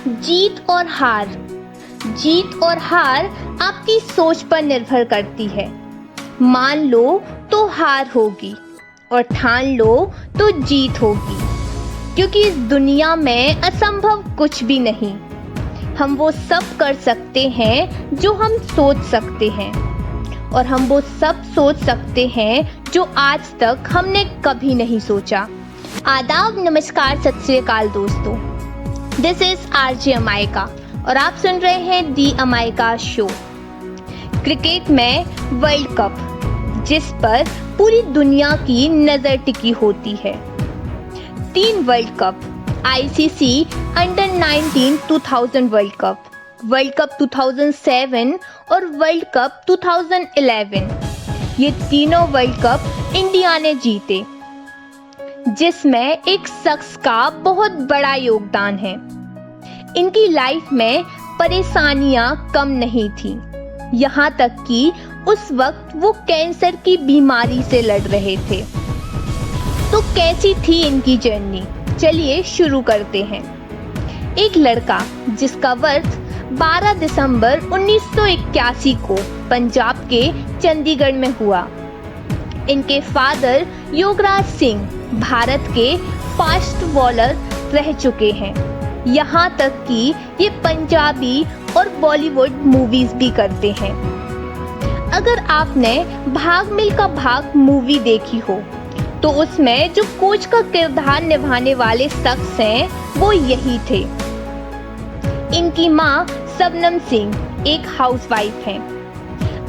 जीत और हार। जीत और हार आपकी सोच पर निर्भर करती है। मान लो तो हार होगी और ठान लो तो जीत होगी, क्योंकि इस दुनिया में असंभव कुछ भी नहीं। हम वो सब कर सकते हैं जो हम सोच सकते हैं, और हम वो सब सोच सकते हैं जो आज तक हमने कभी नहीं सोचा। आदाब, नमस्कार, सत श्री अकाल दोस्तों। दिस इज आरजे अमायका और आप सुन रहे हैं दी अमायका शो। क्रिकेट में वर्ल्ड कप, जिस पर पूरी दुनिया की नज़र टिकी होती है। 3 world cup, ICC under 19 2000 world cup, world cup 2007 और वर्ल्ड कप 2011। ये तीनों वर्ल्ड कप इंडिया ने जीते, जिसमें एक शख्स का बहुत बड़ा योगदान है। इनकी लाइफ में परेशानियां कम नहीं थी, यहाँ तक कि उस वक्त वो कैंसर की बीमारी से लड़ रहे थे। तो कैसी थी इनकी जर्नी, चलिए शुरू करते हैं। एक लड़का जिसका बर्थ 12 दिसंबर 1981 को पंजाब के चंडीगढ़ में हुआ। इनके फादर योगराज सिंह भारत के फास्ट बॉलर रह चुके हैं, यहाँ तक कि ये पंजाबी और बॉलीवुड मूवीज भी करते हैं। अगर आपने भाग मिल्खा भाग मूवी देखी हो तो उसमें जो कोच का किरदार निभाने वाले शख्स हैं वो यही थे। इनकी माँ शबनम सिंह एक हाउसवाइफ हैं।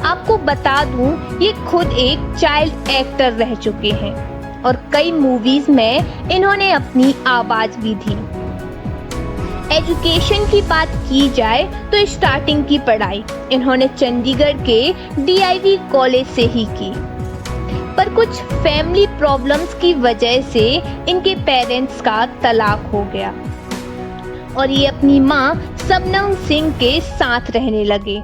आपको बता दूं, ये खुद एक चाइल्ड एक्टर रह चुके हैं और कई मूवीज में इन्होंने अपनी आवाज भी दी। एजुकेशन की बात की जाए तो स्टार्टिंग की पढ़ाई इन्होंने चंडीगढ़ के डीआईवी कॉलेज से ही की, पर कुछ फैमिली प्रॉब्लम्स की वजह से इनके पेरेंट्स का तलाक हो गया और ये अपनी माँ शबनम सिंह के साथ रहने लगे।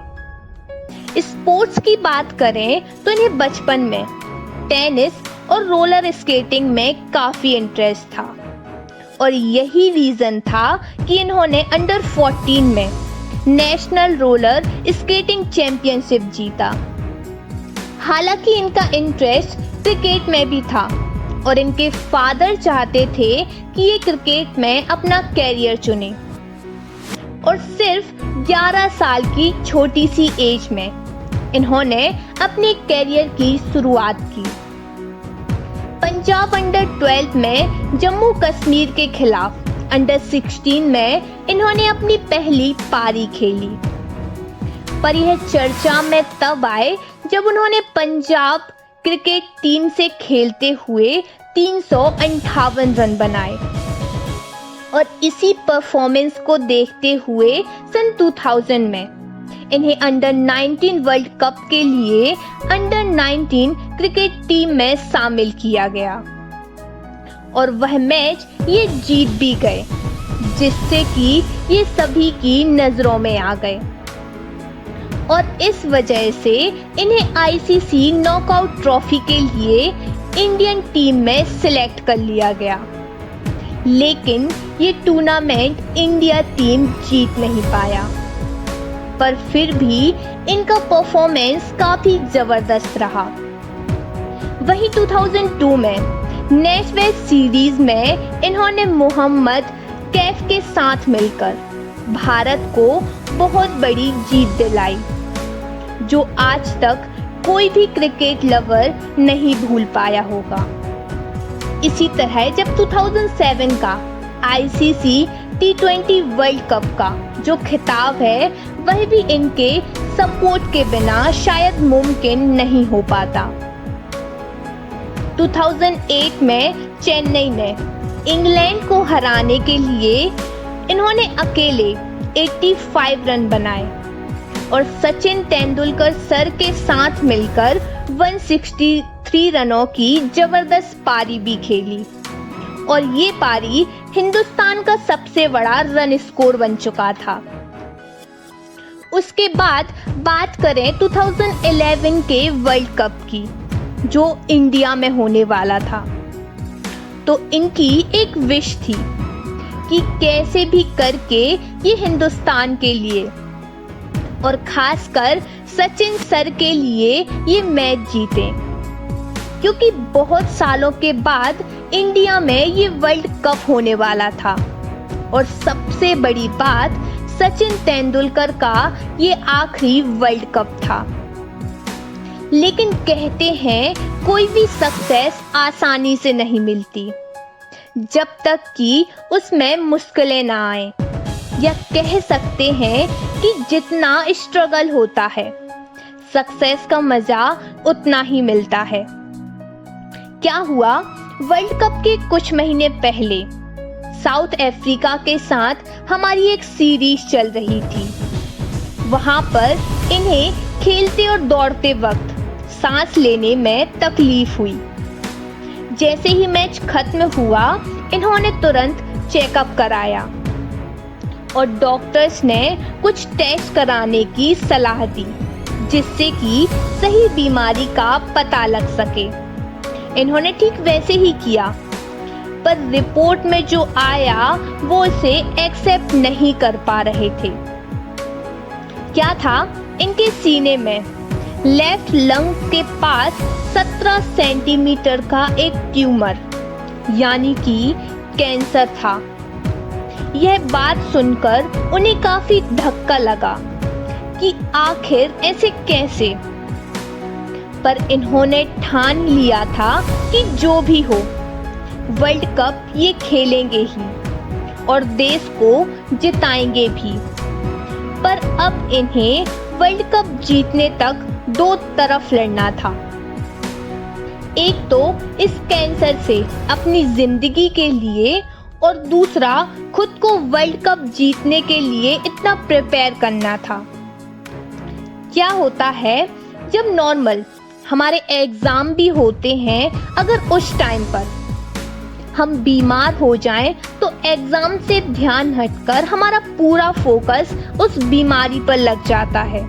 स्पोर्ट्स की बात करें तो इन्हें बचपन में टेनिस और रोलर स्केटिंग में काफी इंटरेस्ट था, और यही रीजन था कि इन्होंने अंडर 14 में नेशनल रोलर स्केटिंग चैंपियनशिप जीता। हालांकि इनका इंटरेस्ट क्रिकेट में भी था और इनके फादर चाहते थे कि ये क्रिकेट में अपना कैरियर चुने, और सिर्फ 11 साल की छोटी सी एज में इन्होंने अपने कैरियर की शुरुआत की। पंजाब अंडर 12 में जम्मू कश्मीर के खिलाफ अंडर 16 में इन्होंने अपनी पहली पारी खेली, पर यह चर्चा में तब आए जब उन्होंने पंजाब क्रिकेट टीम से खेलते हुए 358 रन बनाए, और इसी परफॉर्मेंस को देखते हुए सन 2000 में इन्हें अंडर 19 वर्ल्ड कप के लिए अंडर 19 क्रिकेट टीम में शामिल किया गया, और वह मैच ये जीत भी गए, जिससे कि ये सभी की नजरों में आ गए, और इस वजह से इन्हें आईसीसी नॉकआउट ट्रॉफी के लिए इंडियन टीम में सिलेक्ट कर लिया गया। लेकिन ये टूर्नामेंट इंडिया टीम जीत नहीं पाया, पर फिर भी इनका परफॉर्मेंस काफी जबरदस्त रहा। वहीं 2002 में नेशनल सीरीज में इन्होंने मोहम्मद कैफ के साथ मिलकर भारत को बहुत बड़ी जीत दिलाई, जो आज तक कोई भी क्रिकेट लवर नहीं भूल पाया होगा। इसी तरह जब 2007 का आईसीसी T20 वर्ल्ड कप का जो खिताब है वह भी इनके सपोर्ट के बिना शायद मुमकिन नहीं हो पाता। 2008 में चेन्नई ने इंग्लैंड को हराने के लिए इन्होंने अकेले 85 रन बनाए और सचिन तेंदुलकर सर के साथ मिलकर 163 रनों की जबरदस्त पारी भी खेली, और ये पारी हिंदुस्तान का सबसे बड़ा रन स्कोर बन चुका था। उसके बाद बात करें 2011 के वर्ल्ड कप की, जो इंडिया में होने वाला था, तो इनकी एक विश थी कि कैसे भी करके ये हिंदुस्तान के लिए और खासकर सचिन सर के लिए ये मैच जीते, क्योंकि बहुत सालों के बाद इंडिया में ये वर्ल्ड कप होने वाला था। और सबसे बड़ी बात, सचिन तेंदुलकर का ये आखिरी वर्ल्ड कप था। लेकिन कहते हैं कोई भी सक्सेस आसानी से नहीं मिलती जब तक कि उसमें मुश्किलें ना आए, या कह सकते हैं कि जितना स्ट्रगल होता है सक्सेस का मजा उतना ही मिलता है। क्या हुआ, वर्ल्ड कप के कुछ महीने पहले साउथ अफ्रीका के साथ हमारी एक सीरीज चल रही थी। वहां पर इन्हें खेलते और दौड़ते वक्त सांस लेने में तकलीफ हुई। जैसे ही मैच खत्म हुआ, इन्होंने तुरंत चेकअप कराया और डॉक्टर्स ने कुछ टेस्ट कराने की सलाह दी, जिससे कि सही बीमारी का पता लग सके। इन्होंने ठीक वैसे ही किया, पर रिपोर्ट में जो आया वो उसे एक्सेप्ट नहीं कर पा रहे थे। क्या था, इनके सीने में लेफ्ट लंग के पास 17 सेंटीमीटर का एक ट्यूमर यानी कि कैंसर था। यह बात सुनकर उन्हें काफी धक्का लगा कि आखिर ऐसे कैसे, पर इन्होंने ठान लिया था कि जो भी हो वर्ल्ड कप ये खेलेंगे ही और देश को जिताएंगे भी। पर अब इन्हें वर्ल्ड कप जीतने तक दो तरफ लड़ना था। एक तो इस कैंसर से अपनी जिंदगी के लिए, और दूसरा खुद को वर्ल्ड कप जीतने के लिए इतना प्रिपेयर करना था। क्या होता है, जब नॉर्मल हमारे एग्जाम भी होते हैं, अगर उस टाइम पर हम बीमार हो जाएं तो एग्जाम से ध्यान हटकर हमारा पूरा फोकस उस बीमारी पर लग जाता है।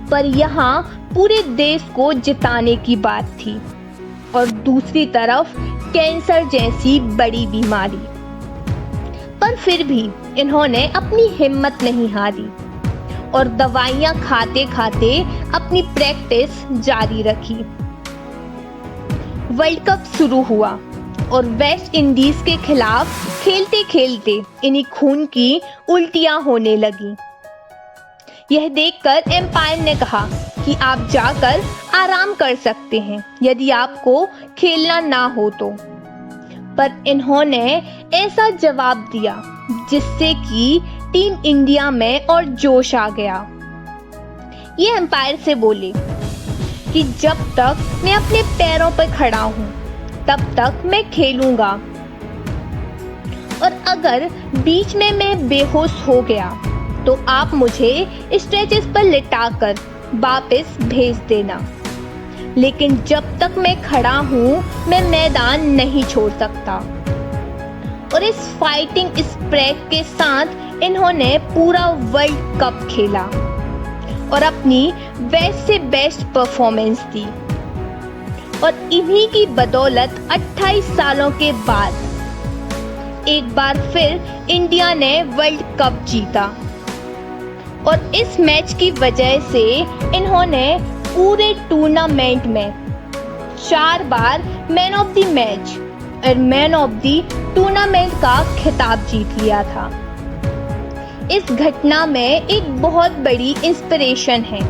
पर यहाँ पूरे देश को जिताने की बात थी और दूसरी तरफ कैंसर जैसी बड़ी बीमारी। पर फिर भी इन्होंने अपनी हिम्मत नहीं हारी और दवाइयां खाते खाते अपनी प्रैक्टिस जारी रखी। वर्ल्ड कप शुरू हुआ और वेस्ट इंडीज के खिलाफ खेलते खेलते इन्हीं खून की उल्टियां होने लगी। यह देखकर एम्पायर ने कहा कि आप जाकर आराम कर सकते हैं यदि आपको खेलना ना हो तो। पर इन्होंने ऐसा जवाब दिया जिससे कि टीम इंडिया में और जोश आ गया। ये एम्पायर से बोले कि जब तक मैं अपने पैरों पर खड़ा हूं तब तक मैं खेलूंगा, और अगर बीच में मैं बेहोश हो गया तो आप मुझे स्ट्रेचेस पर लिटाकर वापस भेज देना, लेकिन जब तक मैं खड़ा हूं मैं मैदान नहीं छोड़ सकता। और इस फाइटिंग स्पिरिट के साथ इन्होंने पूरा वर्ल्ड कप खेला और अपनी बेस्ट से बेस्ट परफॉर्मेंस दी। और इन्हीं की बदौलत 28 सालों के बाद एक बार फिर इंडिया ने वर्ल्ड कप जीता। और इस मैच की वजह से इन्होंने पूरे टूर्नामेंट में 4 बार मैन ऑफ द मैच और मैन ऑफ द टूर्नामेंट का खिताब जीत लिया था। इस घटना में एक बहुत बड़ी इंस्पिरेशन है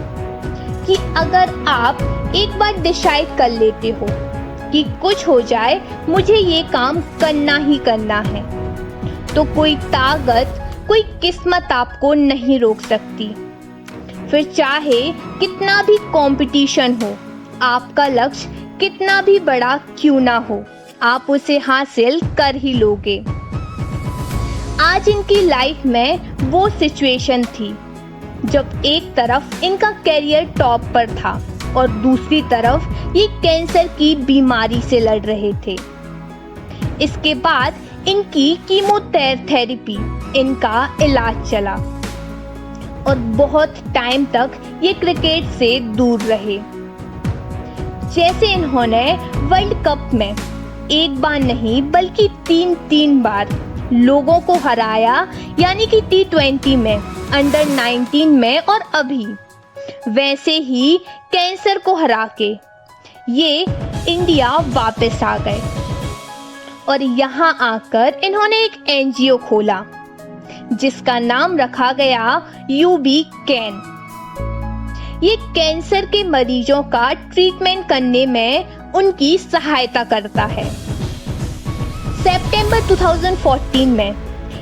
कि अगर आप एक बार डिसाइड कर लेते हो कि कुछ हो जाए मुझे ये काम करना ही करना है, तो कोई ताकत, कोई किस्मत आपको नहीं रोक सकती। फिर चाहे कितना भी कंपटीशन हो, आपका लक्ष्य कितना भी बड़ा क्यों ना हो, आप उसे हासिल कर ही लोगे। आज इनकी लाइफ में वो सिचुएशन थी जब एक तरफ इनका करियर टॉप पर था और दूसरी तरफ ये कैंसर की बीमारी से लड़ रहे थे। इसके बाद इनकी कीमोथेरेपी, इनका इलाज चला और बहुत टाइम तक ये क्रिकेट से दूर रहे। जैसे इन्होंने वर्ल्ड कप में एक बार नहीं बल्कि 3 बार लोगों को हराया, यानी कि T20 में, अंडर 19 में और अभी वैसे ही कैंसर को हरा के ये इंडिया वापस आ गए। और यहाँ आकर इन्होंने एक NGO खोला जिसका नाम रखा गया UB कैन। ये कैंसर के मरीजों का ट्रीटमेंट करने में उनकी सहायता करता है। सितंबर 2014 में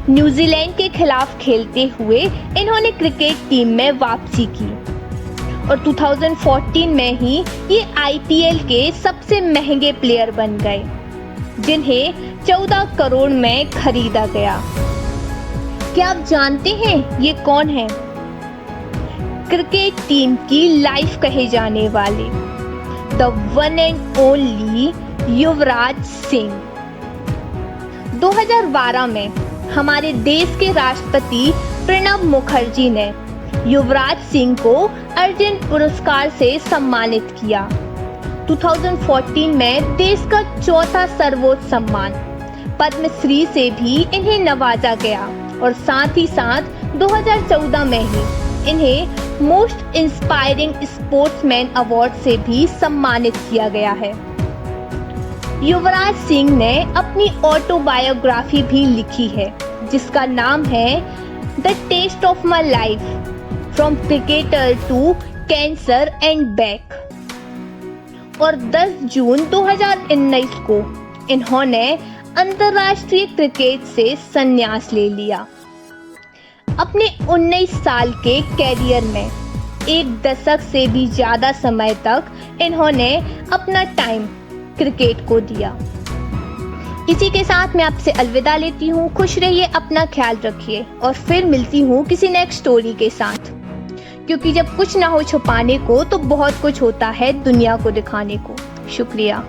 न्यूजीलैंड के खिलाफ खेलते हुए इन्होंने क्रिकेट टीम में वापसी की और 2014 में ही ये IPL के सबसे महंगे प्लेयर बन गए, जिन्हें 14 करोड़ में खरीदा गया। क्या आप जानते हैं ये कौन है? क्रिकेट टीम की लाइफ कहे जाने वाले the one and only Yuvraj Singh. 2012 में हमारे देश के राष्ट्रपति प्रणब मुखर्जी ने युवराज सिंह को अर्जुन पुरस्कार से सम्मानित किया। 2014 में देश का चौथा सर्वोच्च सम्मान पद्मश्री से भी इन्हें नवाजा गया और साथ ही साथ 2014 में ही इन्हें मोस्ट इंस्पायरिंग स्पोर्ट्समैन अवार्ड से भी सम्मानित किया गया है। युवराज सिंह ने अपनी ऑटोबायोग्राफी भी लिखी है जिसका नाम है the test of my life, from cricketer to cancer and back. और 10 जून 2019 को इन्होंने अंतर्राष्ट्रीय क्रिकेट से संन्यास ले लिया। अपने 19 साल के कैरियर में 1 दशक से भी ज्यादा समय तक इन्होंने अपना टाइम क्रिकेट को दिया। इसी के साथ मैं आपसे अलविदा लेती हूँ। खुश रहिए, अपना ख्याल रखिए और फिर मिलती हूँ किसी नेक्स्ट स्टोरी के साथ, क्योंकि जब कुछ ना हो छुपाने को तो बहुत कुछ होता है दुनिया को दिखाने को। शुक्रिया।